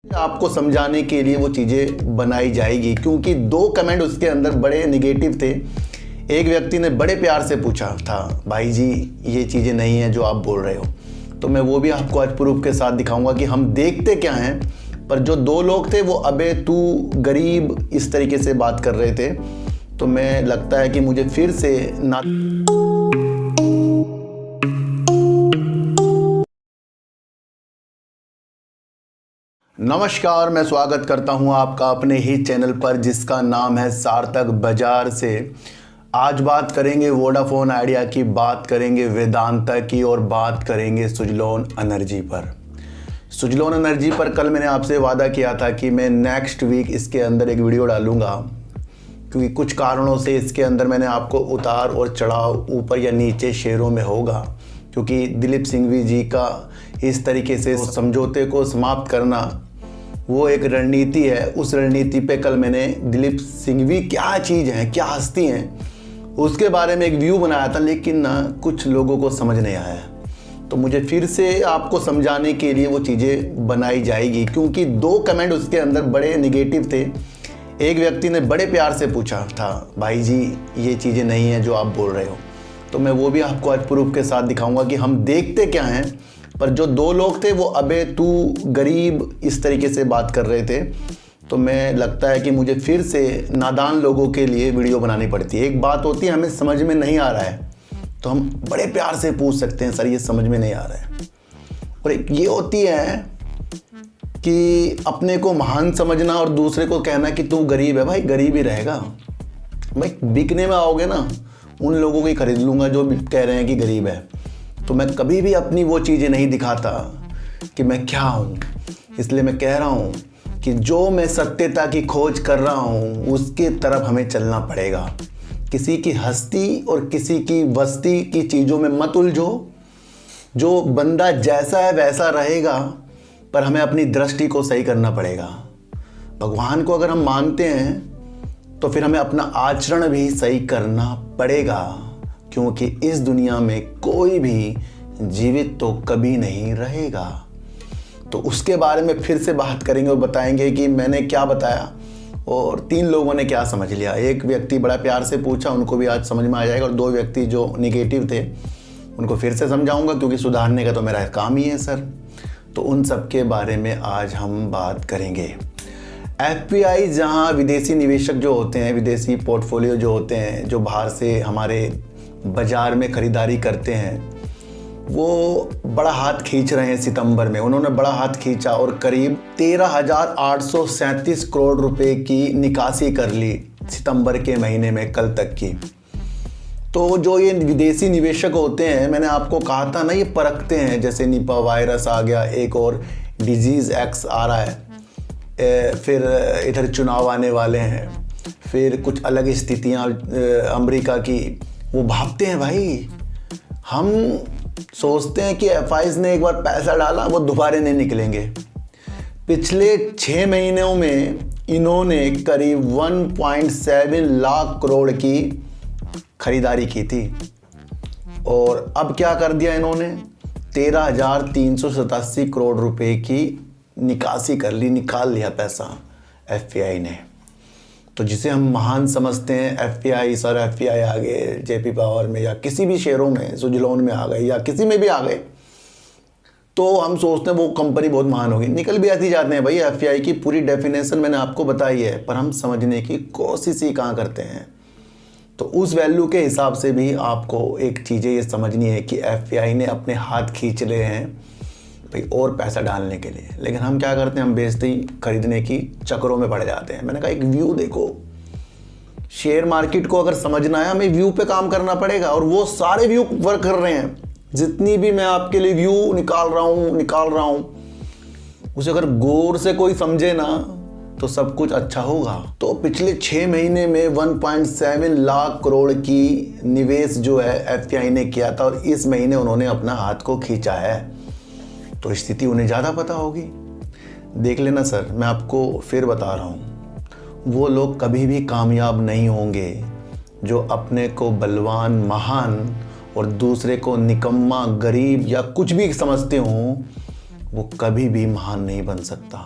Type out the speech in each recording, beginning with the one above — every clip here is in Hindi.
आपको समझाने के लिए वो चीज़ें बनाई जाएगी, क्योंकि दो कमेंट उसके अंदर बड़े नेगेटिव थे। एक व्यक्ति ने बड़े प्यार से पूछा था, भाई जी ये चीज़ें नहीं हैं जो आप बोल रहे हो, तो मैं वो भी आपको आज प्रूफ के साथ दिखाऊंगा कि हम देखते क्या हैं। पर जो दो लोग थे वो अबे तू गरीब इस तरीके से बात कर रहे थे, तो मैं लगता है कि मुझे फिर से ना नमस्कार, मैं स्वागत करता हूं आपका अपने ही चैनल पर जिसका नाम है सार्थक बाजार से। आज बात करेंगे वोडाफोन आइडिया की, बात करेंगे वेदांता की और बात करेंगे सुजलॉन एनर्जी पर। सुजलॉन एनर्जी पर कल मैंने आपसे वादा किया था कि मैं नेक्स्ट वीक इसके अंदर एक वीडियो डालूंगा, क्योंकि कुछ कारणों से इसके अंदर मैंने आपको उतार और चढ़ाव ऊपर या नीचे शेयरों में होगा, क्योंकि दिलीप सिंघवी जी का इस तरीके से समझौते को समाप्त करना वो एक रणनीति है। उस रणनीति पे कल मैंने दिलीप सिंघवी क्या चीज़ हैं, क्या हस्ती हैं, उसके बारे में एक व्यू बनाया था, लेकिन ना कुछ लोगों को समझ नहीं आया। तो मुझे फिर से आपको समझाने के लिए वो चीज़ें बनाई जाएगी, क्योंकि दो कमेंट उसके अंदर बड़े निगेटिव थे। एक व्यक्ति ने बड़े प्यार से पूछा था, भाई जी ये चीज़ें नहीं हैं जो आप बोल रहे हो, तो मैं वो भी आपको आज प्रूफ के साथ दिखाऊंगा कि हम देखते क्या हैं। पर जो दो लोग थे वो अबे तू गरीब इस तरीके से बात कर रहे थे, तो मैं लगता है कि मुझे फिर से नादान लोगों के लिए वीडियो बनानी पड़ती है। एक बात होती है, हमें समझ में नहीं आ रहा है तो हम बड़े प्यार से पूछ सकते हैं, सर ये समझ में नहीं आ रहा है। और एक ये होती है कि अपने को महान समझना और दूसरे को कहना कि तू गरीब है। भाई गरीब ही रहेगा भाई, बिकने में आओगे ना उन लोगों को ही खरीद लूँगा जो कह रहे हैं कि गरीब है। तो मैं कभी भी अपनी वो चीज़ें नहीं दिखाता कि मैं क्या हूँ, इसलिए मैं कह रहा हूँ कि जो मैं सत्यता की खोज कर रहा हूँ उसके तरफ हमें चलना पड़ेगा। किसी की हस्ती और किसी की बस्ती की चीज़ों में मत उलझो। जो बंदा जैसा है वैसा रहेगा, पर हमें अपनी दृष्टि को सही करना पड़ेगा। भगवान को अगर हम मानते हैं तो फिर हमें अपना आचरण भी सही करना पड़ेगा, क्योंकि इस दुनिया में कोई भी जीवित तो कभी नहीं रहेगा। तो उसके बारे में फिर से बात करेंगे और बताएंगे कि मैंने क्या बताया और तीन लोगों ने क्या समझ लिया। एक व्यक्ति बड़ा प्यार से पूछा, उनको भी आज समझ में आ जाएगा, और दो व्यक्ति जो नेगेटिव थे उनको फिर से समझाऊंगा, क्योंकि सुधारने का तो मेरा काम ही है सर। तो उन सब के बारे में आज हम बात करेंगे। एफपीआई, जहां विदेशी निवेशक जो होते हैं, विदेशी पोर्टफोलियो जो होते हैं, जो बाहर से हमारे बाज़ार में ख़रीदारी करते हैं, वो बड़ा हाथ खींच रहे हैं। सितंबर में उन्होंने बड़ा हाथ खींचा और करीब 13,837 करोड़ रुपए की निकासी कर ली सितंबर के महीने में, कल तक की। तो जो ये विदेशी निवेशक होते हैं, मैंने आपको कहा था ना, ये परखते हैं। जैसे निपा वायरस आ गया, एक और डिजीज़ एक्स आ रहा है, फिर इधर चुनाव आने वाले हैं, फिर कुछ अलग स्थितियाँ अमेरिका की, वो भापते हैं भाई। हम सोचते हैं कि एफआईज ने एक बार पैसा डाला वो दोबारा नहीं निकलेंगे। पिछले 6 महीनों में इन्होंने करीब 1.7 लाख करोड़ की खरीदारी की थी, और अब क्या कर दिया इन्होंने, 13,387 करोड़ रुपए की निकासी कर ली, निकाल लिया पैसा एफपीआई ने। तो जिसे हम महान समझते हैं, एफपीआई, सर एफपीआई आ गए जेपी पावर में या किसी भी शेयरों में, सुजलॉन में आ गए या किसी में भी आ गए, तो हम सोचते हैं वो कंपनी बहुत महान होगी। निकल भी ऐसी जाते हैं भाई। एफपीआई की पूरी डेफिनेशन मैंने आपको बताई है, पर हम समझने की कोशिश ही कहाँ करते हैं। तो उस वैल्यू के हिसाब से भी आपको एक चीज़ें ये समझनी है कि एफपीआई ने अपने हाथ खींच रहे हैं भाई और पैसा डालने के लिए, लेकिन हम क्या करते हैं, हम बेचते ही खरीदने की चक्करों में पड़ जाते हैं। मैंने कहा एक व्यू देखो, शेयर मार्केट को अगर समझना है हमें व्यू पे काम करना पड़ेगा, और वो सारे व्यू वर्क कर रहे हैं। जितनी भी मैं आपके लिए व्यू निकाल रहा हूँ उसे अगर गौर से कोई समझे ना तो सब कुछ अच्छा होगा। तो पिछले 6 महीने में 1.7 लाख करोड़ की निवेश जो है एफपीआई ने किया था, और इस महीने उन्होंने अपना हाथ को खींचा है, तो स्थिति उन्हें ज़्यादा पता होगी। देख लेना सर, मैं आपको फिर बता रहा हूँ, वो लोग कभी भी कामयाब नहीं होंगे जो अपने को बलवान, महान और दूसरे को निकम्मा, गरीब या कुछ भी समझते हों। वो कभी भी महान नहीं बन सकता।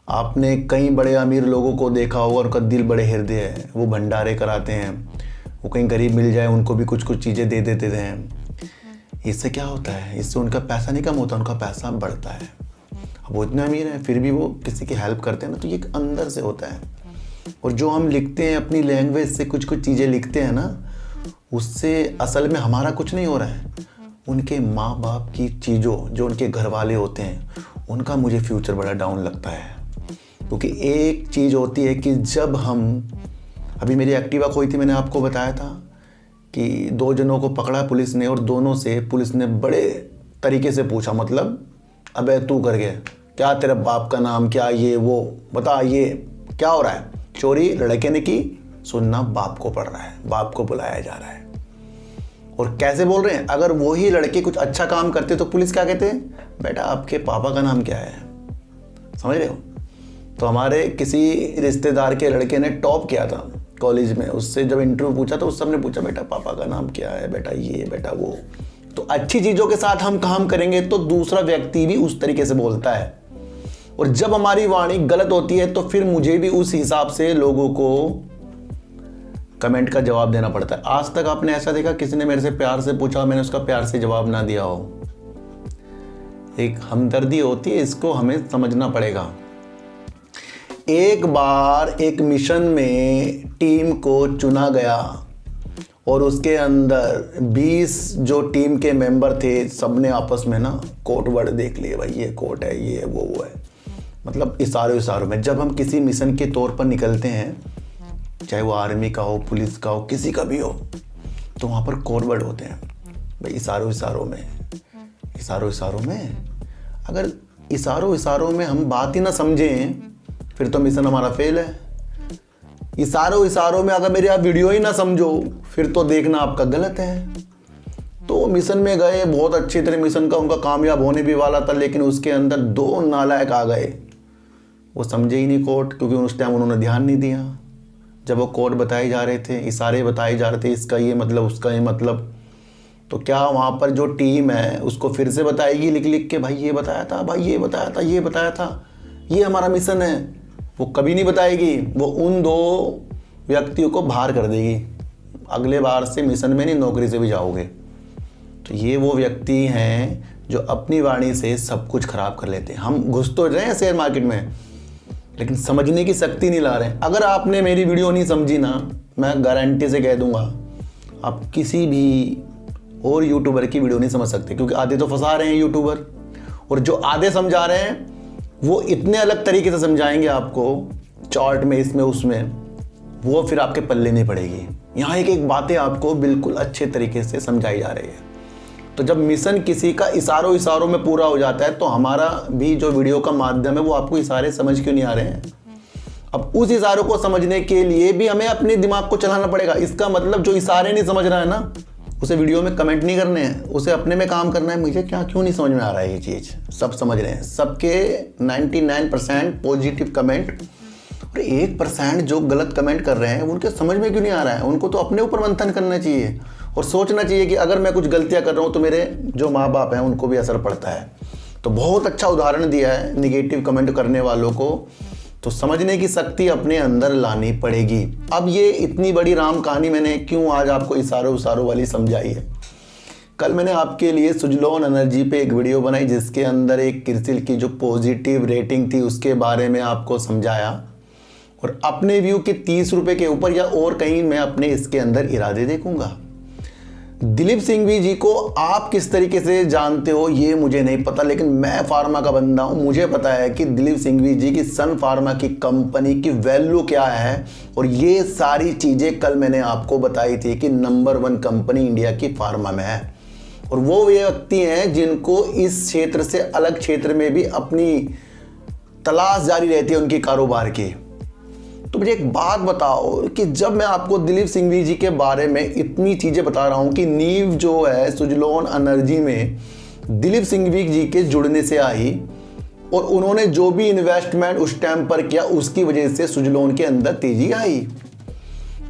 आपने कई बड़े अमीर लोगों को देखा होगा, उनका दिल बड़े हृदय है, वो भंडारे कराते हैं, वो कहीं गरीब मिल जाए उनको भी कुछ कुछ चीज़ें दे देते हैं। इससे क्या होता है, इससे उनका पैसा नहीं कम होता, उनका पैसा बढ़ता है। अब वो इतने अमीर हैं फिर भी वो किसी की हेल्प करते हैं ना, तो ये अंदर से होता है। और जो हम लिखते हैं अपनी लैंग्वेज से कुछ कुछ चीज़ें लिखते हैं ना, उससे असल में हमारा कुछ नहीं हो रहा है, उनके माँ बाप की चीज़ों, जो उनके घर वाले होते हैं, उनका मुझे फ्यूचर बड़ा डाउन लगता है। क्योंकि एक चीज़ होती है कि जब हम, अभी मेरी एक्टिवा खोई थी, मैंने आपको बताया था कि 2 जनों को पकड़ा पुलिस ने, और दोनों से पुलिस ने बड़े तरीके से पूछा, मतलब अबे तू कर गया क्या, तेरे बाप का नाम क्या, ये वो बता, ये क्या हो रहा है। चोरी लड़के ने की, सुनना बाप को पड़ रहा है, बाप को बुलाया जा रहा है। और कैसे बोल रहे हैं, अगर वही लड़के कुछ अच्छा काम करते तो पुलिस क्या कहते हैं, बेटा आपके पापा का नाम क्या है। समझ रहे हो। तो हमारे किसी रिश्तेदार के लड़के ने टॉप किया था कॉलेज में, उससे जब इंटरव्यू पूछा तो उस सबने पूछा बेटा पापा का नाम क्या है, बेटा ये, बेटा वो। तो अच्छी चीज़ों के साथ हम काम करेंगे तो दूसरा व्यक्ति भी उस तरीके से बोलता है। और जब हमारी वाणी गलत होती है तो फिर मुझे भी उस हिसाब से लोगों को कमेंट का जवाब देना पड़ता है। आज तक आपने ऐसा देखा किसी ने मेरे से प्यार से पूछा, मैंने उसका प्यार से जवाब ना दिया हो। एक हमदर्दी होती है, इसको हमें समझना पड़ेगा। एक बार एक मिशन में टीम को चुना गया और उसके अंदर 20 जो टीम के मेंबर थे, सबने आपस में ना कोड वर्ड देख लिए, भाई ये कोड है, ये वो है, मतलब इशारों में। जब हम किसी मिशन के तौर पर निकलते हैं, चाहे वो आर्मी का हो, पुलिस का हो, किसी का भी हो, तो वहाँ पर कोड वर्ड होते हैं भाई, इशारों में। अगर इशारों में हम बात ही ना समझें फिर तो मिशन हमारा फेल है। इशारों में अगर मेरी आप वीडियो ही ना समझो फिर तो देखना आपका गलत है। तो मिशन में गए, बहुत अच्छी तरह मिशन का उनका कामयाब होने भी वाला था, लेकिन उसके अंदर 2 नालायक आ गए, वो समझे ही नहीं कोड, क्योंकि उस टाइम उन्होंने ध्यान नहीं दिया। जब वो कोड बताए जा रहे थे, इशारे बताए जा रहे थे, इसका ये मतलब, उसका ये मतलब, तो क्या वहाँ पर जो टीम है उसको फिर से बताएगी लिख लिख के, भाई ये बताया था, भाई ये बताया था, ये बताया था, ये हमारा मिशन है। वो कभी नहीं बताएगी, वो उन 2 व्यक्तियों को बाहर कर देगी, अगले बार से मिशन में नहीं, नौकरी से भी जाओगे। तो ये वो व्यक्ति हैं जो अपनी वाणी से सब कुछ खराब कर लेते हैं। हम घुस तो रहे हैं शेयर मार्केट में, लेकिन समझने की शक्ति नहीं ला रहे हैं। अगर आपने मेरी वीडियो नहीं समझी ना, मैं गारंटी से कह दूंगा आप किसी भी और यूट्यूबर की वीडियो नहीं समझ सकते, क्योंकि आधे तो फंसा रहे हैं यूट्यूबर, और जो आधे समझा रहे हैं वो इतने अलग तरीके से समझाएंगे आपको, चार्ट में, इसमें उसमें, वो फिर आपके पल्ले नहीं पड़ेगी। यहाँ एक बातें आपको बिल्कुल अच्छे तरीके से समझाई जा रही है। तो जब मिशन किसी का इशारों में पूरा हो जाता है, तो हमारा भी जो वीडियो का माध्यम है वो आपको इशारे समझ क्यों नहीं आ रहे हैं। अब उस इशारों को समझने के लिए भी हमें अपने दिमाग को चलाना पड़ेगा। इसका मतलब जो इशारे नहीं समझ रहा है ना, उसे वीडियो में कमेंट नहीं करने हैं, उसे अपने में काम करना है। मुझे क्यों नहीं समझ में आ रहा है ये चीज़, सब समझ रहे हैं, सबके 99% पॉजिटिव कमेंट, और 1% जो गलत कमेंट कर रहे हैं उनके समझ में क्यों नहीं आ रहा है। उनको तो अपने ऊपर मंथन करना चाहिए और सोचना चाहिए कि अगर मैं कुछ गलतियां कर रहा हूं तो मेरे जो माँ बाप हैं उनको भी असर पड़ता है। तो बहुत अच्छा उदाहरण दिया है निगेटिव कमेंट करने वालों को, तो समझने की शक्ति अपने अंदर लानी पड़ेगी। अब ये इतनी बड़ी राम कहानी मैंने क्यों आज आपको इशारों वाली समझाई है। कल मैंने आपके लिए सुजलॉन एनर्जी पे एक वीडियो बनाई जिसके अंदर एक क्रिसिल की जो पॉजिटिव रेटिंग थी उसके बारे में आपको समझाया, और अपने व्यू के 30 रुपये के ऊपर या और कहीं मैं अपने इसके अंदर इरादे देखूंगा। दिलीप सिंघवी जी को आप किस तरीके से जानते हो ये मुझे नहीं पता, लेकिन मैं फार्मा का बंदा हूं, मुझे पता है कि दिलीप सिंघवी जी की सन फार्मा की कंपनी की वैल्यू क्या है, और ये सारी चीज़ें कल मैंने आपको बताई थी कि नंबर 1 कंपनी इंडिया की फार्मा में है। और वो व्यक्ति हैं जिनको इस क्षेत्र से अलग क्षेत्र में भी अपनी तलाश जारी रहती है उनकी कारोबार की। तो मुझे एक बात बताओ कि जब मैं आपको दिलीप सिंघवी जी के बारे में इतनी चीज़ें बता रहा हूँ कि नींव जो है सुजलॉन एनर्जी में दिलीप सिंघवी जी के जुड़ने से आई, और उन्होंने जो भी इन्वेस्टमेंट उस टाइम पर किया उसकी वजह से सुजलॉन के अंदर तेजी आई।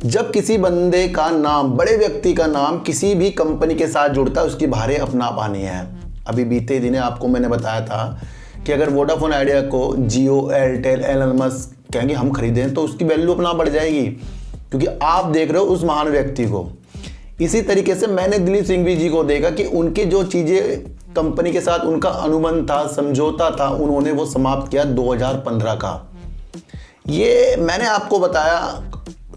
जब किसी बंदे का नाम, बड़े व्यक्ति का नाम किसी भी कंपनी के साथ जुड़ता है उसकी भारे अपना पानी है। अभी बीते दिने आपको मैंने बताया था कि अगर वोडाफोन आइडिया को जियो, एयरटेल, एलन मस्क कहेंगे हम खरीदें तो उसकी वैल्यू अपना बढ़ जाएगी, क्योंकि आप देख रहे हो उस महान व्यक्ति को। इसी तरीके से मैंने दिलीप सिंघवी जी को देखा कि उनकी जो चीज़ें कंपनी के साथ उनका अनुबंध था, समझौता था, उन्होंने वो समाप्त किया 2015 का। ये मैंने आपको बताया,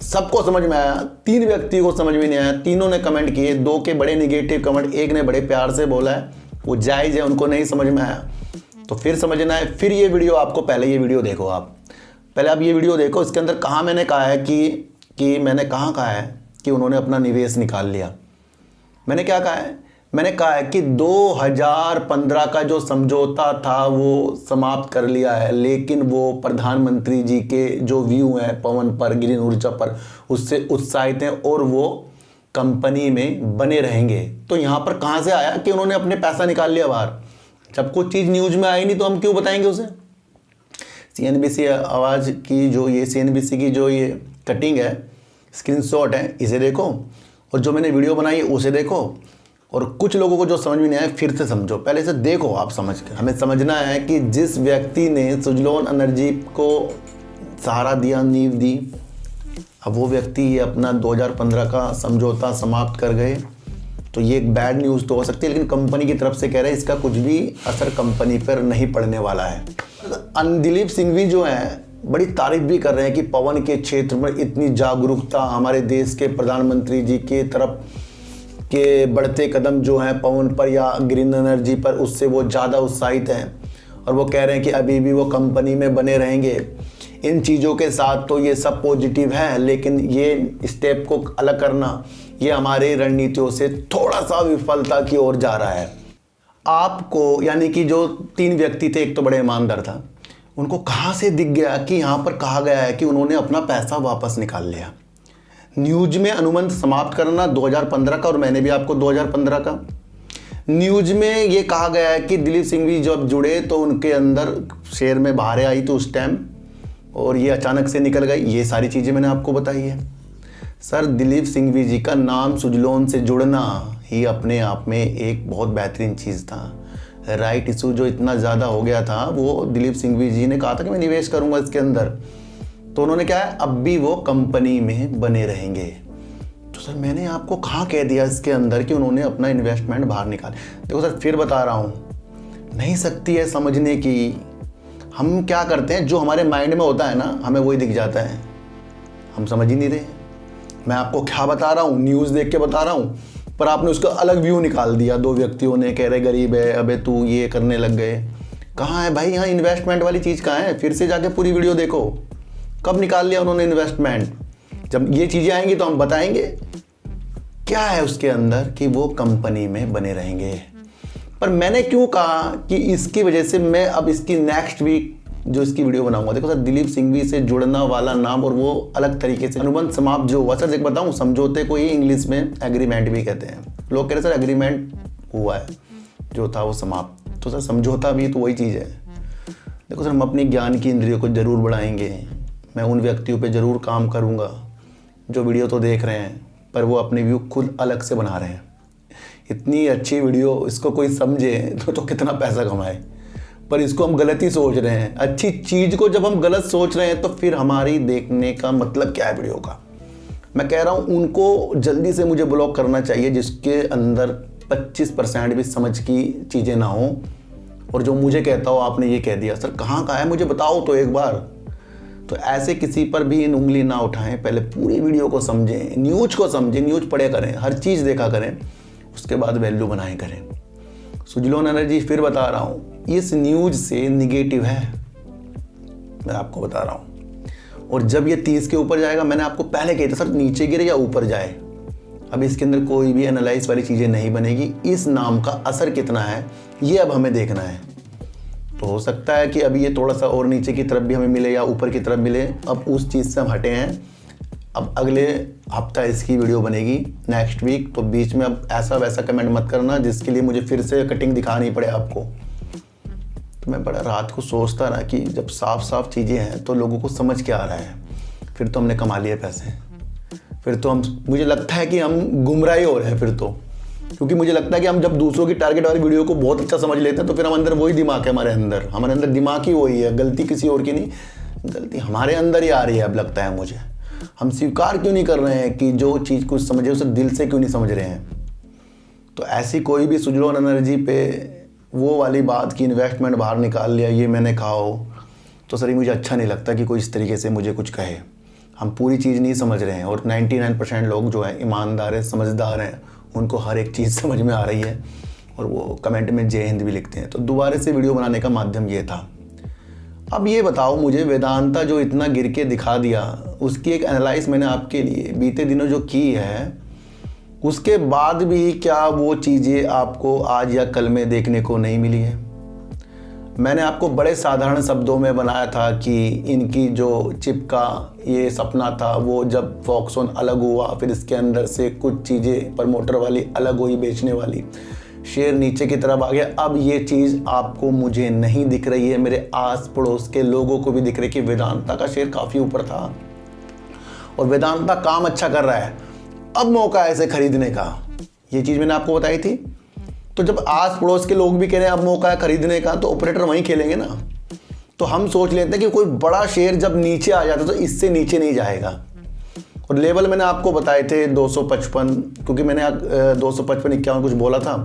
सबको समझ में आया, 3 व्यक्ति को समझ में नहीं आया, तीनों ने कमेंट किए, 2 के बड़े निगेटिव कमेंट, एक ने बड़े प्यार से बोला है, वो जायज़ है, उनको नहीं समझ में आया तो फिर समझना है। फिर ये वीडियो आपको, पहले ये वीडियो देखो, आप ये वीडियो देखो, इसके अंदर कहाँ मैंने कहा है कि मैंने कहाँ कहा है कि उन्होंने अपना निवेश निकाल लिया। मैंने क्या कहा है? मैंने कहा है कि 2015 का जो समझौता था वो समाप्त कर लिया है, लेकिन वो प्रधानमंत्री जी के जो व्यू हैं पवन पर, ग्रीन ऊर्जा पर, उससे उत्साहित हैं और वो कंपनी में बने रहेंगे। तो यहाँ पर कहाँ से आया कि उन्होंने अपने पैसा निकाल लिया बाहर? जब कोई चीज़ न्यूज़ में आई नहीं तो हम क्यों बताएंगे उसे? CNBC आवाज़ की जो ये CNBC की जो ये कटिंग है, स्क्रीनशॉट है, इसे देखो, और जो मैंने वीडियो बनाई है उसे देखो, और कुछ लोगों को जो समझ में नहीं आया फिर से समझो। पहले इसे देखो आप समझ के। हमें समझना है कि जिस व्यक्ति ने सुजलोन एनर्जी को सहारा दिया, नींव दी, अब वो व्यक्ति ये अपना 2015 का समझौता समाप्त कर गए, तो ये एक बैड न्यूज़ तो हो सकती है, लेकिन कंपनी की तरफ से कह रहे हैं इसका कुछ भी असर कंपनी पर नहीं पड़ने वाला है। दिलीप सिंघवी जो हैं बड़ी तारीफ भी कर रहे हैं कि पवन के क्षेत्र में इतनी जागरूकता, हमारे देश के प्रधानमंत्री जी के तरफ के बढ़ते कदम जो हैं पवन पर या ग्रीन एनर्जी पर, उससे वो ज़्यादा उत्साहित हैं, और वो कह रहे हैं कि अभी भी वो कंपनी में बने रहेंगे। इन चीज़ों के साथ तो ये सब पॉजिटिव है, लेकिन ये स्टेप को अलग करना ये हमारी रणनीतियों से थोड़ा सा विफलता की ओर जा रहा है। आपको, यानी कि जो 3 व्यक्ति थे, एक तो बड़े ईमानदार था, उनको कहाँ से दिख गया कि यहाँ पर कहा गया है कि उन्होंने अपना पैसा वापस निकाल लिया? न्यूज में अनुबंध समाप्त करना 2015 का, और मैंने भी आपको 2015 का न्यूज में ये कहा गया है कि दिलीप सिंघवी जब जुड़े तो उनके अंदर शेयर में बाहर आई तो उस टाइम, और ये अचानक से निकल गई। ये सारी चीज़ें मैंने आपको बताई है। सर, दिलीप सिंघवी जी का नाम सुजलोन से जुड़ना ही अपने आप में एक बहुत बेहतरीन चीज़ था। राइट इशू जो इतना ज़्यादा हो गया था, वो दिलीप सिंघवी जी ने कहा था कि मैं निवेश करूंगा इसके अंदर, तो उन्होंने क्या है, अब भी वो कंपनी में बने रहेंगे। तो सर मैंने आपको कहाँ कह दिया इसके अंदर कि उन्होंने अपना इन्वेस्टमेंट बाहर निकाले? देखो सर, फिर बता रहा हूँ, नहीं सकती है समझने की। हम क्या करते हैं, जो हमारे माइंड में होता है ना, हमें वही दिख जाता है, हम समझ ही नहीं रहे। मैं आपको क्या बता रहा हूँ, न्यूज़ देख के बता रहा हूँ, पर आपने उसका अलग व्यू निकाल दिया। 2 व्यक्तियों ने कह रहे गरीब है, अबे तू ये करने लग गए। कहाँ है भाई यहाँ इन्वेस्टमेंट वाली चीज़? कहाँ है? फिर से जाके पूरी वीडियो देखो, कब निकाल लिया उन्होंने इन्वेस्टमेंट। जब ये चीज़ें आएंगी तो हम बताएंगे क्या है उसके अंदर कि वो कंपनी में बने रहेंगे। पर मैंने क्यों कहा कि इसकी वजह से मैं अब इसकी नेक्स्ट वीक जो इसकी वीडियो बनाऊंगा। देखो सर, दिलीप सिंघवी से जुड़ना वाला नाम, और वो अलग तरीके से अनुबंध समाप्त जो हुआ। सर एक बताऊं, समझौते को ही इंग्लिश में एग्रीमेंट भी कहते हैं। लोग कह रहे सर एग्रीमेंट हुआ है, जो था वो समाप्त। तो सर समझौता भी तो वही चीज़ है। देखो सर, हम अपनी ज्ञान की इंद्रियों को जरूर बढ़ाएंगे। मैं उन व्यक्तियों पर जरूर काम करूँगा जो वीडियो तो देख रहे हैं, पर वो अपने व्यू खुद अलग से बना रहे हैं। इतनी अच्छी वीडियो, इसको कोई समझे तो कितना पैसा कमाए, पर इसको हम गलत ही सोच रहे हैं। अच्छी चीज़ को जब हम गलत सोच रहे हैं तो फिर हमारी देखने का मतलब क्या है वीडियो का? मैं कह रहा हूँ उनको जल्दी से मुझे ब्लॉक करना चाहिए जिसके अंदर 25% भी समझ की चीज़ें ना हो, और जो मुझे कहता हो आपने ये कह दिया। सर कहाँ का है मुझे बताओ तो एक बार। तो ऐसे किसी पर भी इन उंगली ना उठाएं, पहले पूरी वीडियो को समझें, न्यूज़ को समझें, न्यूज़ पढ़े करें, हर चीज़ देखा करें, उसके बाद वैल्यू बनाए करें। सुजलोन एनर्जी फिर बता रहा हूँ, इस न्यूज़ से निगेटिव है, मैं आपको बता रहा हूँ। और जब ये 30 के ऊपर जाएगा, मैंने आपको पहले कहा था सर नीचे गिरे या ऊपर जाए, अब इसके अंदर कोई भी एनालाइज वाली चीज़ें नहीं बनेगी। इस नाम का असर कितना है ये अब हमें देखना है। तो हो सकता है कि अभी ये थोड़ा सा और नीचे की तरफ भी हमें मिले या ऊपर की तरफ मिले, अब उस चीज़ से हम हटे हैं। अब अगले हफ्ता इसकी वीडियो बनेगी, नेक्स्ट वीक। तो बीच में अब ऐसा वैसा कमेंट मत करना जिसके लिए मुझे फिर से कटिंग दिखानी पड़े आपको। तो मैं बड़ा रात को सोचता रहा कि जब साफ साफ चीज़ें हैं तो लोगों को समझ के आ रहा है, फिर तो हमने कमा लिए पैसे, फिर तो हम, मुझे लगता है कि हम गुमराही हो रहे हैं फिर तो। क्योंकि मुझे लगता है कि हम जब दूसरों की टारगेट वाली वीडियो को बहुत अच्छा समझ लेते हैं तो फिर हम अंदर वही दिमाग है, हमारे अंदर दिमाग ही वही है, गलती किसी और की नहीं, गलती हमारे अंदर ही आ रही है। अब लगता है मुझे हम स्वीकार क्यों नहीं कर रहे हैं कि जो चीज़ कुछ समझे उसे दिल से क्यों नहीं समझ रहे हैं। तो ऐसी कोई भी सुजलोन एनर्जी पे वो वाली बात की इन्वेस्टमेंट बाहर निकाल लिया ये मैंने कहा हो, तो सर मुझे अच्छा नहीं लगता कि कोई इस तरीके से मुझे कुछ कहे। हम पूरी चीज़ नहीं समझ रहे हैं और 99% लोग जो है ईमानदार है, समझदार हैं, उनको हर एक चीज़ समझ में आ रही है और वो कमेंट में जय हिंद भी लिखते हैं। तो दोबारा से वीडियो बनाने का माध्यम ये था। अब ये बताओ मुझे, वेदांता जो इतना गिर के दिखा दिया उसकी एक एनालाइज मैंने आपके लिए बीते दिनों जो की है, उसके बाद भी क्या वो चीज़ें आपको आज या कल में देखने को नहीं मिली है? मैंने आपको बड़े साधारण शब्दों में बनाया था कि इनकी जो चिप का ये सपना था वो जब फॉक्सकॉन अलग हुआ, फिर इसके अंदर से कुछ चीज़ें प्रमोटर वाली अलग हुई, बेचने वाली, शेयर नीचे की तरफ आ गया। अब ये चीज़ आपको मुझे नहीं दिख रही है, मेरे आस पड़ोस के लोगों को भी दिख रही है कि वेदांता का शेयर काफ़ी ऊपर था और वेदांता काम अच्छा कर रहा है, अब मौका है इसे खरीदने का। ये चीज़ मैंने आपको बताई थी। तो जब आस पड़ोस के लोग भी कह रहे हैं अब मौका है खरीदने का, तो ऑपरेटर वहीं खेलेंगे ना। तो हम सोच लेते हैं कि कोई बड़ा शेयर जब नीचे आ जाता है तो इससे नीचे नहीं जाएगा। और लेवल मैंने आपको बताए थे 255, क्योंकि मैंने 255-51 कुछ बोला था,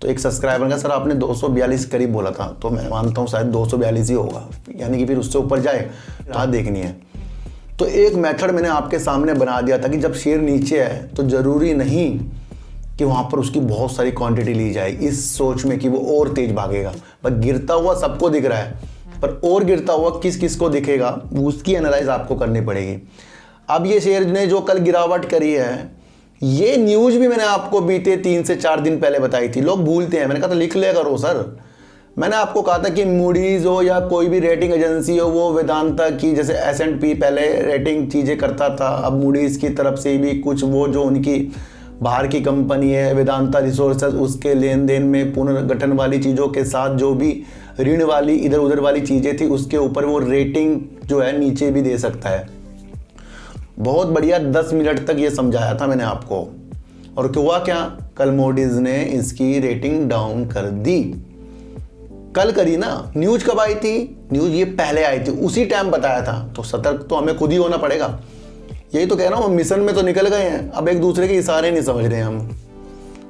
तो एक सब्सक्राइबर का सर आपने 242 करीब बोला था, तो मैं मानता हूँ शायद 242 ही होगा, यानी कि फिर उससे ऊपर जाए, राह देखनी है। तो एक मेथड मैंने आपके सामने बना दिया था कि जब शेयर नीचे है तो ज़रूरी नहीं कि वहाँ पर उसकी बहुत सारी क्वांटिटी ली जाए, इस सोच में कि वो और तेज भागेगा। पर गिरता हुआ सबको दिख रहा है, पर और गिरता हुआ किस किस को दिखेगा उसकी एनालाइज आपको करनी पड़ेगी। अब ये शेयर ने जो कल गिरावट करी है, ये न्यूज़ भी मैंने आपको बीते 3 से 4 दिन पहले बताई थी। लोग भूलते हैं, मैंने कहा था लिख लिया करो सर। मैंने आपको कहा था कि मूडीज़ हो या कोई भी रेटिंग एजेंसी हो, वो वेदांता की जैसे S&P पहले रेटिंग चीज़ें करता था, अब मूडीज़ की तरफ से भी कुछ वो जो उनकी बाहर की कंपनी है वेदांता रिसोर्सेज, उसके लेन देन में पुनर्गठन वाली चीज़ों के साथ जो भी ऋण वाली इधर उधर वाली चीज़ें थी उसके ऊपर वो रेटिंग जो है नीचे भी दे सकता है। बहुत बढ़िया 10 मिनट तक ये समझाया था मैंने आपको। और हुआ क्या, कल मूडीज़ ने इसकी रेटिंग डाउन कर दी। कल करी ना, न्यूज़ कब आई थी? न्यूज़ ये पहले आई थी, उसी टाइम बताया था। तो सतर्क तो हमें खुद ही होना पड़ेगा। यही तो कह रहा हूँ, मिशन में तो निकल गए हैं, अब एक दूसरे के इशारे नहीं समझ रहे हैं हम।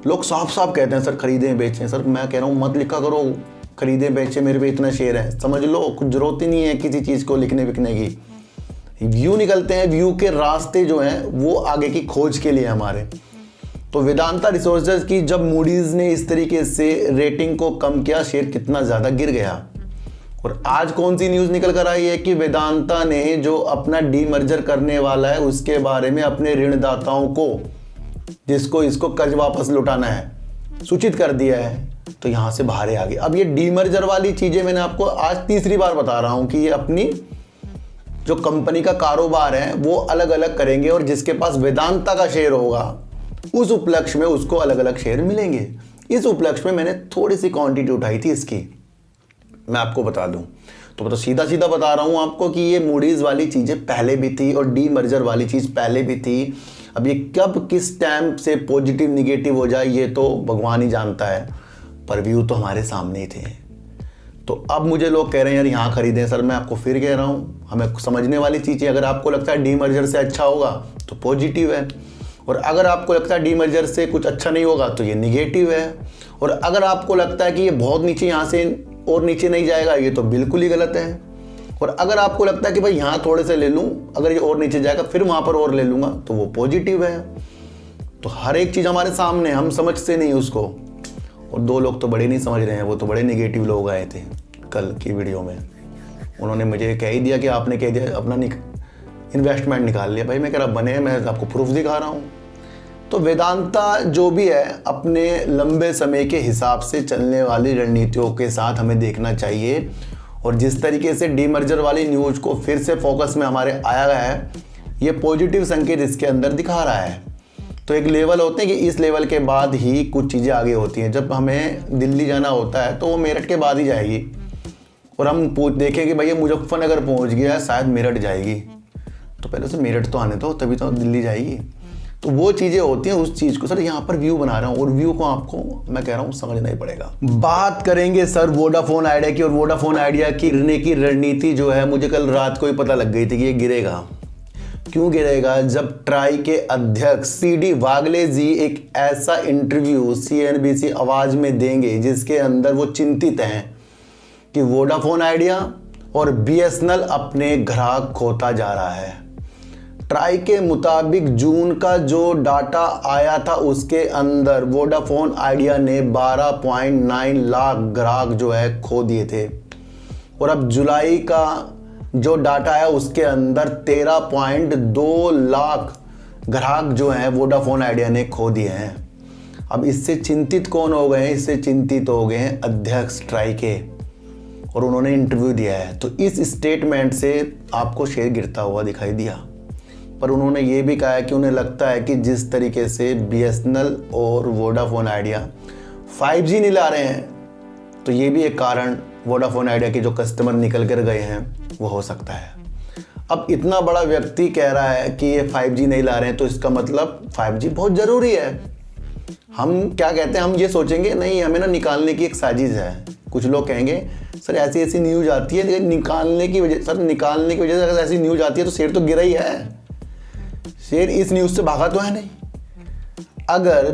लोग साफ साफ कहते हैं सर खरीदें बेचें। सर मैं कह रहा हूँ मत लिखा करो खरीदें बेचें, मेरे पे इतना शेयर है, समझ लो कुछ जरूरत ही नहीं है किसी चीज़ को लिखने बिकने की। व्यू निकलते हैं, व्यू के रास्ते जो हैं वो आगे की खोज के लिए हमारे। तो वेदांता रिसोर्सेज की जब मूडीज़ ने इस तरीके से रेटिंग को कम किया, शेयर कितना ज़्यादा गिर गया। और आज कौन सी न्यूज़ निकल कर आई है कि वेदांता ने जो अपना डीमर्जर करने वाला है उसके बारे में अपने ऋणदाताओं को, जिसको इसको कर्ज वापस लौटाना है, सूचित कर दिया है। तो यहाँ से बाहर आ गई। अब ये डीमर्जर वाली चीज़ें मैंने आपको आज तीसरी बार बता रहा हूँ कि ये अपनी जो कंपनी का कारोबार है वो अलग अलग करेंगे और जिसके पास वेदांता का शेयर होगा उस उपलक्ष्य में उसको अलग अलग शेयर मिलेंगे। इस उपलक्ष्य में मैंने थोड़ी सी क्वांटिटी उठाई थी इसकी, मैं आपको बता दूं। तो सीधा सीधा बता रहा हूं आपको कि ये मूडीज़ वाली चीज़ें पहले भी थी और डीमर्जर वाली चीज़ पहले भी थी। अब ये कब किस टाइम से पॉजिटिव निगेटिव हो जाए ये तो भगवान ही जानता है, पर व्यू तो हमारे सामने ही थे। तो अब मुझे लोग कह रहे हैं यार यहाँ खरीदें। सर मैं आपको फिर कह रहा हूँ, हमें समझने वाली चीज़ें, अगर आपको लगता है डीमर्जर से अच्छा होगा तो पॉजिटिव है, और अगर आपको लगता है डीमर्जर से कुछ अच्छा नहीं होगा तो ये निगेटिव है। और अगर आपको लगता है कि ये बहुत नीचे यहाँ से और नीचे नहीं जाएगा ये तो बिल्कुल ही गलत है। और अगर आपको लगता है कि भाई यहाँ थोड़े से ले लूँ, अगर ये और नीचे जाएगा फिर वहाँ पर और ले लूँगा, तो वो पॉजिटिव है। तो हर एक चीज़ हमारे सामने, हम समझते नहीं उसको। और 2 लोग तो बड़े नहीं समझ रहे हैं, वो तो बड़े निगेटिव लोग आए थे कल की वीडियो में। उन्होंने मुझे कह ही दिया कि आपने कह दिया अपना इन्वेस्टमेंट निकाल लिया। भाई मैं कह रहा बने, मैं आपको प्रूफ दिखा रहा हूँ। तो वेदांता जो भी है अपने लंबे समय के हिसाब से चलने वाली रणनीतियों के साथ हमें देखना चाहिए। और जिस तरीके से डीमर्जर वाली न्यूज़ को फिर से फोकस में हमारे आया गया है, ये पॉजिटिव संकेत इसके अंदर दिखा रहा है। तो एक लेवल होते हैं कि इस लेवल के बाद ही कुछ चीज़ें आगे होती हैं। जब हमें दिल्ली जाना होता है तो वो मेरठ के बाद ही जाएगी, और हम देखें कि भाई ये मुजफ्फरनगर पहुँच गया है, शायद मेरठ जाएगी। तो पहले से मेरठ तो आने दो, तभी तो दिल्ली जाएगी। तो वो चीज़ें होती हैं उस चीज़ को। सर यहाँ पर व्यू बना रहा हूँ और व्यू को आपको मैं कह रहा हूँ समझना ही पड़ेगा। बात करेंगे सर वोडाफोन आइडिया की, और वोडाफोन आइडिया की गिरने की रणनीति जो है मुझे कल रात को ही पता लग गई थी कि ये गिरेगा। क्यों गिरेगा? जब ट्राई के अध्यक्ष सीडी वागले जी एक ऐसा इंटरव्यू CNBC आवाज़ में देंगे जिसके अंदर वो चिंतित हैं कि वोडाफोन आइडिया और BSNL अपने ग्राहक खोता जा रहा है। ट्राई के मुताबिक जून का जो डाटा आया था उसके अंदर वोडाफोन आइडिया ने 12.9 लाख ग्राहक जो है खो दिए थे, और अब जुलाई का जो डाटा है उसके अंदर 13.2 लाख ग्राहक जो हैं वोडाफोन आइडिया ने खो दिए हैं। अब इससे चिंतित कौन हो गए हैं? इससे चिंतित हो गए हैं अध्यक्ष ट्राई के, और उन्होंने इंटरव्यू दिया है। तो इस स्टेटमेंट से आपको शेयर गिरता हुआ दिखाई दिया, पर उन्होंने ये भी कहा है कि उन्हें लगता है कि जिस तरीके से BSNL और वोडाफोन आइडिया 5G नहीं ला रहे हैं, तो ये भी एक कारण वोडाफोन आइडिया के जो कस्टमर निकल कर गए हैं वो हो सकता है। अब इतना बड़ा व्यक्ति कह रहा है कि ये 5G नहीं ला रहे हैं, तो इसका मतलब 5G बहुत ज़रूरी है। हम क्या कहते हैं, हम ये सोचेंगे नहीं हमें ना निकालने की एक साजिश है। कुछ लोग कहेंगे सर ऐसी ऐसी न्यूज़ आती है, लेकिन निकालने की वजह से अगर ऐसी न्यूज़ आती है तो शेयर तो गिरा ही है। शेयर इस न्यूज़ से भागा तो है नहीं। अगर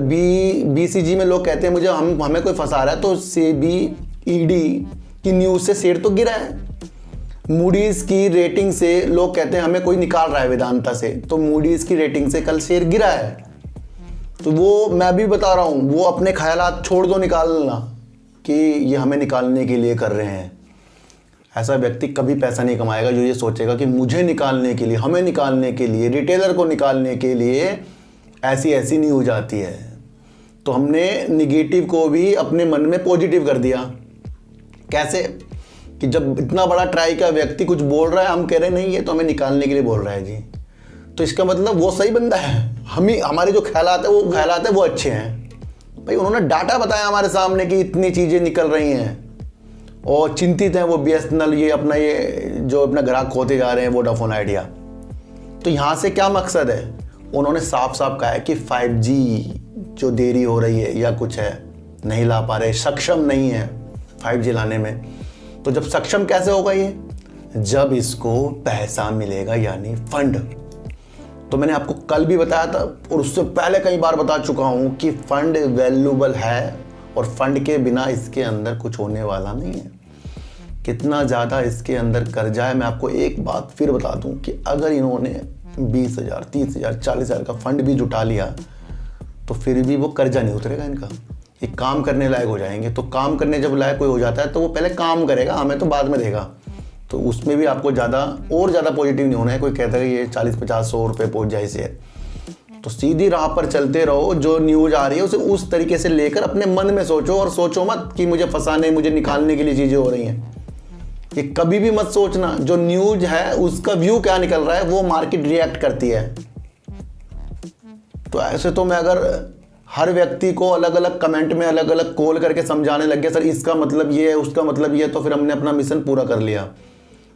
BCG में लोग कहते हैं मुझे हमें कोई फंसा रहा है, तो SEBI की न्यूज़ से शेयर तो गिरा है। मूडीज़ की रेटिंग से लोग कहते हैं हमें कोई निकाल रहा है वेदांता से, तो मूडीज़ की रेटिंग से कल शेयर गिरा है। तो वो मैं भी बता रहा हूँ, वो अपने ख्यालात छोड़ दो निकालना कि ये हमें निकालने के लिए कर रहे हैं। ऐसा व्यक्ति कभी पैसा नहीं कमाएगा जो ये सोचेगा कि मुझे निकालने के लिए, हमें निकालने के लिए, रिटेलर को निकालने के लिए ऐसी ऐसी न्यूज़ आती है। तो हमने निगेटिव को भी अपने मन में पॉजिटिव कर दिया। कैसे? कि जब इतना बड़ा ट्राई का व्यक्ति कुछ बोल रहा है, हम कह रहे नहीं ये तो हमें निकालने के लिए बोल रहा है जी, तो इसका मतलब वो सही बंदा है। हमारे जो ख्यालात है वो अच्छे हैं। भाई उन्होंने डाटा बताया हमारे सामने कि इतनी चीज़ें निकल रही हैं, और चिंतित हैं वो BSNL ये अपना ग्राहक खोते जा रहे हैं वोडाफोन आइडिया। तो यहाँ से क्या मकसद है? उन्होंने साफ साफ कहा है कि 5G जो देरी हो रही है या कुछ है, नहीं ला पा रहे, सक्षम नहीं है 5G लाने में। तो जब सक्षम कैसे होगा ये? जब इसको पैसा मिलेगा, यानी फंड। तो मैंने आपको कल भी बताया था और उससे पहले कई बार बता चुका हूँ कि फंड वैल्यूएबल है, और फंड के बिना इसके अंदर कुछ होने वाला नहीं है। कितना ज़्यादा इसके अंदर कर्जा है, मैं आपको एक बात फिर बता दूं कि अगर इन्होंने 20,000, 30,000, 40,000 का फंड भी जुटा लिया तो फिर भी वो कर्जा नहीं उतरेगा इनका। ये काम करने लायक हो जाएंगे। तो काम करने जब लायक कोई हो जाता है तो वो पहले काम करेगा, हमें तो बाद में देगा। तो उसमें भी आपको ज़्यादा पॉजिटिव नहीं होना है। कोई कहता है कि ये 40-50-100 रुपये पहुँच जाए शेयर, तो सीधी राह पर चलते रहो। जो न्यूज़ आ रही है उसे उस तरीके से लेकर अपने मन में सोचो, और सोचो मत कि मुझे फंसाने, मुझे निकालने के लिए चीज़ें हो रही हैं। ये कभी भी मत सोचना। जो न्यूज़ है उसका व्यू क्या निकल रहा है वो मार्केट रिएक्ट करती है। तो ऐसे तो मैं अगर हर व्यक्ति को अलग अलग कमेंट में अलग अलग कॉल करके समझाने लग गया सर इसका मतलब ये है, उसका मतलब ये है, तो फिर हमने अपना मिशन पूरा कर लिया।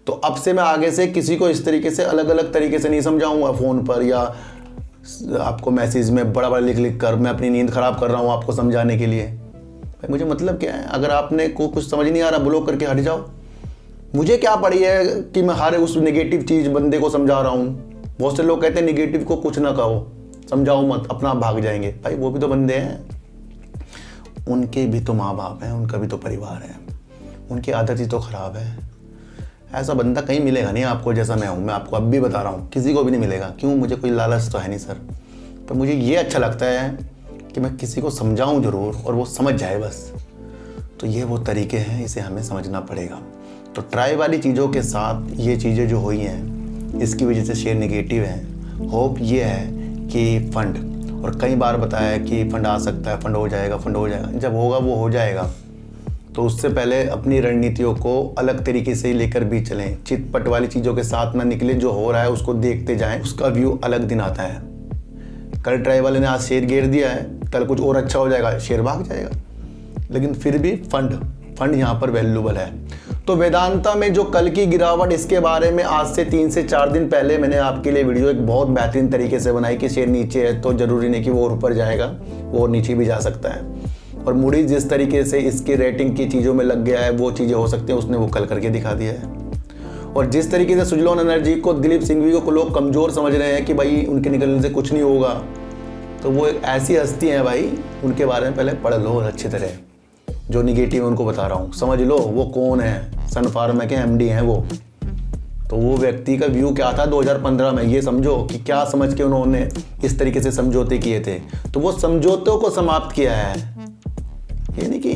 तो अब से मैं आगे से किसी को इस तरीके से अलग अलग तरीके से नहीं समझाऊंगा फ़ोन पर या आपको मैसेज में बड़ा बड़ा लिख कर मैं अपनी नींद ख़राब कर रहा हूँ आपको समझाने के लिए। भाई मुझे मतलब क्या है? अगर आपने को कुछ समझ नहीं आ रहा ब्लॉक करके हट जाओ। मुझे क्या पड़ी है कि मैं हर उस नेगेटिव चीज़ बंदे को समझा रहा हूँ। बहुत से लोग कहते हैं नेगेटिव को कुछ ना कहो, समझाओ मत, अपना भाग जाएंगे। भाई वो भी तो बंदे हैं, उनके भी तो माँ बाप हैं, उनका भी तो परिवार है, उनकी आदत ही तो ख़राब है। ऐसा बंदा कहीं मिलेगा नहीं आपको जैसा मैं हूँ। मैं आपको अब भी बता रहा हूँ, किसी को भी नहीं मिलेगा। क्यों? मुझे कोई लालच तो है नहीं सर, पर मुझे ये अच्छा लगता है कि मैं किसी को समझाऊँ ज़रूर और वो समझ जाए बस। तो ये वो तरीके हैं, इसे हमें समझना पड़ेगा। तो ट्राई वाली चीज़ों के साथ ये चीज़ें जो हुई हैं इसकी वजह से शेयर नेगेटिव है। होप ये है कि फंड, और कई बार बताया है कि फंड आ सकता है, फंड हो जाएगा, फंड हो जाएगा। जब होगा वो हो जाएगा। तो उससे पहले अपनी रणनीतियों को अलग तरीके से लेकर भी चलें। चिटपट वाली चीज़ों के साथ ना निकले, जो हो रहा है उसको देखते जाएं, उसका व्यू अलग दिन आता है। कल ट्राई वाले ने आज शेयर गिर दिया है, कल कुछ और अच्छा हो जाएगा, शेयर भाग जाएगा। लेकिन फिर भी फंड यहाँ पर वैल्यूएबल है। तो वेदांता में जो कल की गिरावट, इसके बारे में आज से 3 से 4 दिन पहले मैंने आपके लिए वीडियो एक बहुत बेहतरीन तरीके से बनाई कि शेयर नीचे है तो ज़रूरी नहीं कि वो ऊपर जाएगा, वो नीचे भी जा सकता है। और मूडीज जिस तरीके से इसकी रेटिंग की चीज़ों में लग गया है वो चीज़ें हो सकती हैं, उसने वो कल करके दिखा दिया है। और जिस तरीके से सुजलॉन एनर्जी को, दिलीप सिंघवी को लोग कमज़ोर समझ रहे हैं कि भाई उनके निकलने से कुछ नहीं होगा, तो वो एक ऐसी हस्ती हैं भाई, उनके बारे में पहले पढ़ लो अच्छी तरह। जो निगेटिव उनको बता रहा हूँ समझ लो वो कौन है। सन फार्मा के एमडी हैं वो। तो वो व्यक्ति का व्यू क्या था 2015 में, ये समझो कि क्या समझ के उन्होंने इस तरीके से समझौते किए थे। तो वो समझौतों को समाप्त किया है, ये नहीं कि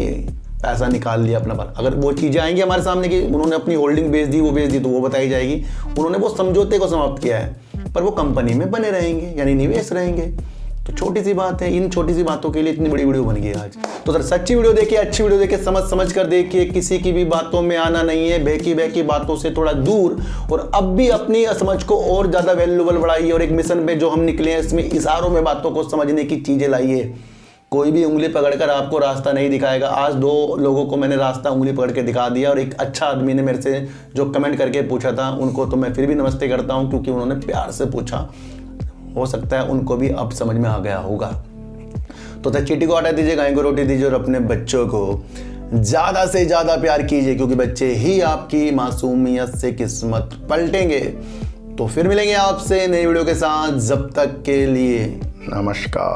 पैसा निकाल लिया अपना पर। अगर वो चीज़ें आएंगी हमारे सामने कि उन्होंने अपनी होल्डिंग बेच दी, वो बेच दी, तो वो बताई जाएगी। उन्होंने वो समझौते को समाप्त किया है, पर वो कंपनी में बने रहेंगे, यानी निवेश रहेंगे। तो छोटी सी बात है, इन छोटी सी बातों के लिए इतनी बड़ी वीडियो बन गई आज। तो सर सच्ची वीडियो देखिए, अच्छी वीडियो देखिए, समझ कर देखिए, किसी की भी बातों में आना नहीं है, बहकी बातों से थोड़ा दूर। और अब भी अपनी समझ को और ज़्यादा वैल्यूबल बढ़ाइए, और एक मिशन पे जो हम निकले हैं इसमें इशारों में बातों को समझने की चीज़ें लाइए। कोई भी उंगली पकड़कर आपको रास्ता नहीं दिखाएगा। आज 2 लोगों को मैंने रास्ता उंगली पकड़ के दिखा दिया, और एक अच्छा आदमी ने मेरे से जो कमेंट करके पूछा था, उनको तो मैं फिर भी नमस्ते करता हूँ, क्योंकि उन्होंने प्यार से पूछा। हो सकता है उनको भी अब समझ में आ गया होगा। तो चींटी को हटा दीजिए, गाय को रोटी दीजिए, और अपने बच्चों को ज़्यादा से ज़्यादा प्यार कीजिए, क्योंकि बच्चे ही आपकी मासूमियत से किस्मत पलटेंगे। तो फिर मिलेंगे आपसे नई वीडियो के साथ, जब तक के लिए नमस्कार।